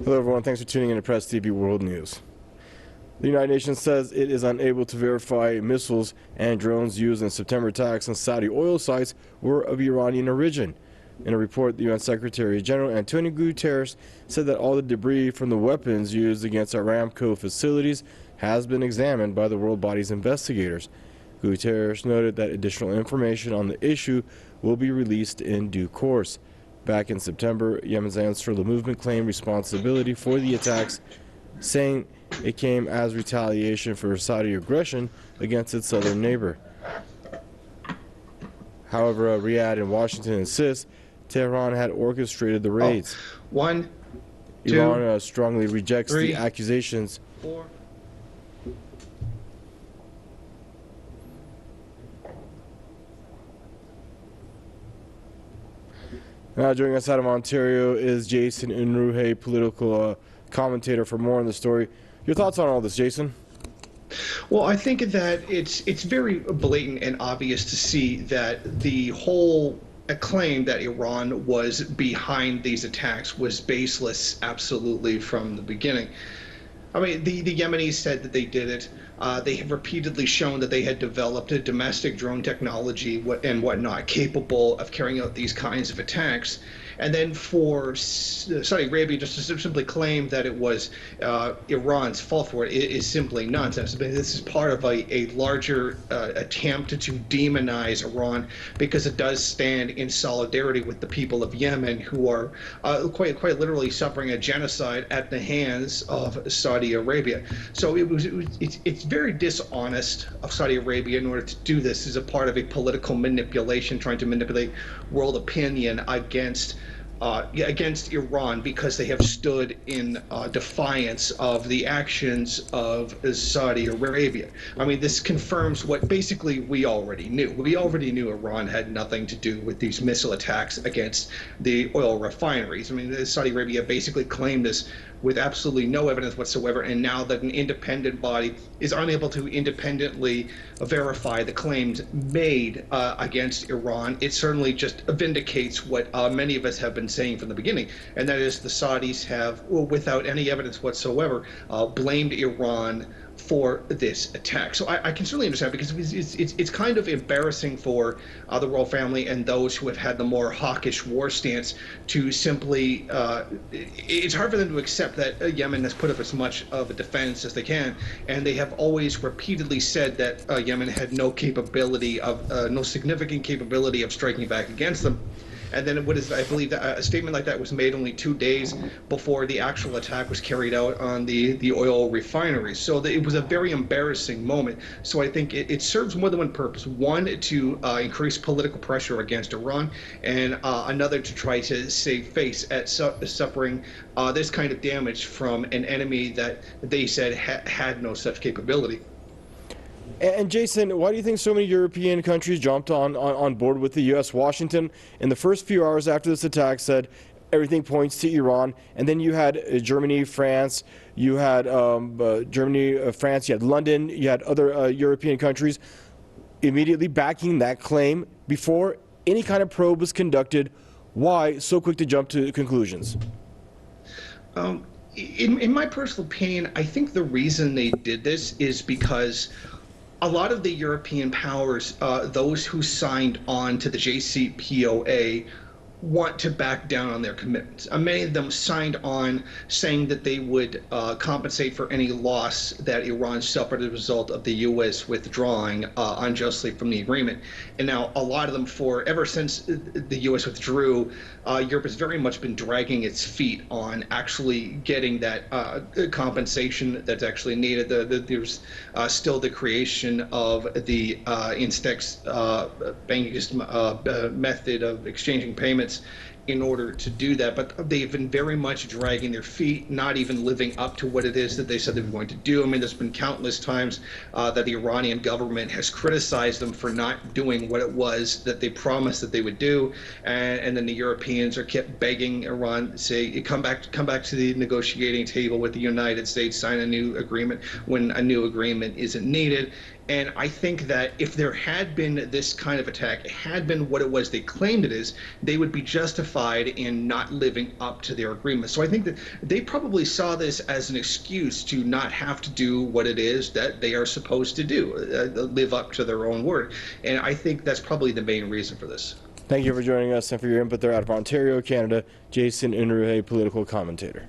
Hello everyone, thanks for tuning in to Press TV World News. The United Nations says it is unable to verify missiles and drones used in September attacks on Saudi oil sites were of Iranian origin. In a report, the UN Secretary General Antonio Guterres said that all the debris from the weapons used against Aramco facilities has been examined by the world body's investigators. Guterres noted that additional information on the issue will be released in due course. Back in September, Yemen's Ansarullah movement claimed responsibility for the attacks, saying it came as retaliation for Saudi aggression against its southern neighbor. However, Riyadh and Washington insist Tehran had orchestrated the raids. One, two, Iran strongly rejects three, the accusations. 4. Now joining us out of Ontario is Jason Unruhe, political commentator. For more on the story, your thoughts on all this, Jason? Well, I think that it's very blatant and obvious to see that the whole claim that Iran was behind these attacks was baseless absolutely from the beginning. I mean, the Yemenis said that they did it. They have repeatedly shown that they had developed a domestic drone technology and whatnot capable of carrying out these kinds of attacks. And then for Saudi Arabia just to simply claim that it was Iran's fault for it is simply nonsense. I mean, this is part of a larger attempt to demonize Iran because it does stand in solidarity with the people of Yemen who are quite literally suffering a genocide at the hands of Saudi Arabia. So it's very dishonest of Saudi Arabia in order to do this as a part of a political manipulation, trying to manipulate world opinion against Iran because they have stood in defiance of the actions of Saudi Arabia. I mean, this confirms what basically we already knew. We already knew Iran had nothing to do with these missile attacks against the oil refineries. I mean, Saudi Arabia basically claimed this with absolutely no evidence whatsoever, and now that an independent body is unable to independently verify the claims made against Iran, it certainly just vindicates what many of us have been saying from the beginning, and that is the Saudis have, without any evidence whatsoever, blamed Iran for this attack. So I can certainly understand, because it's kind of embarrassing for the royal family and those who have had the more hawkish war stance to simply, it's hard for them to accept that Yemen has put up as much of a defense as they can, and they have always repeatedly said that Yemen had no capability of, no significant capability of striking back against them. And then I believe that a statement like that was made only 2 days before the actual attack was carried out on the oil refineries. So it was a very embarrassing moment. So I think it serves more than one purpose. One, to increase political pressure against Iran, and another to try to save face at suffering this kind of damage from an enemy that they said had no such capability. And Jason, why do you think so many European countries jumped on board with the U.S.? Washington, in the first few hours after this attack, said everything points to Iran. And then you had Germany, France, you had France, you had London, you had other European countries immediately backing that claim before any kind of probe was conducted. Why so quick to jump to conclusions? In my personal opinion, I think the reason they did this is because a lot of the European powers, those who signed on to the JCPOA, want to back down on their commitments. Many of them signed on saying that they would compensate for any loss that Iran suffered as a result of the U.S. withdrawing unjustly from the agreement. And now a lot of them, ever since the U.S. withdrew, Europe has very much been dragging its feet on actually getting that compensation that's actually needed. There's still the creation of the Instex banking method of exchanging payments in order to do that, but they've been very much dragging their feet, not even living up to what it is that they said they were going to do. I mean, there's been countless times that the Iranian government has criticized them for not doing what it was that they promised that they would do, and then the Europeans are kept begging Iran, say, come back to the negotiating table with the United States, sign a new agreement when a new agreement isn't needed. And I think that if there had been this kind of attack, it had been what it was they claimed it is, they would be justified in not living up to their agreement. So I think that they probably saw this as an excuse to not have to do what it is that they are supposed to do, live up to their own word. And I think that's probably the main reason for this. Thank you for joining us and for your input there out of Ontario, Canada. Jason Unruhe, political commentator.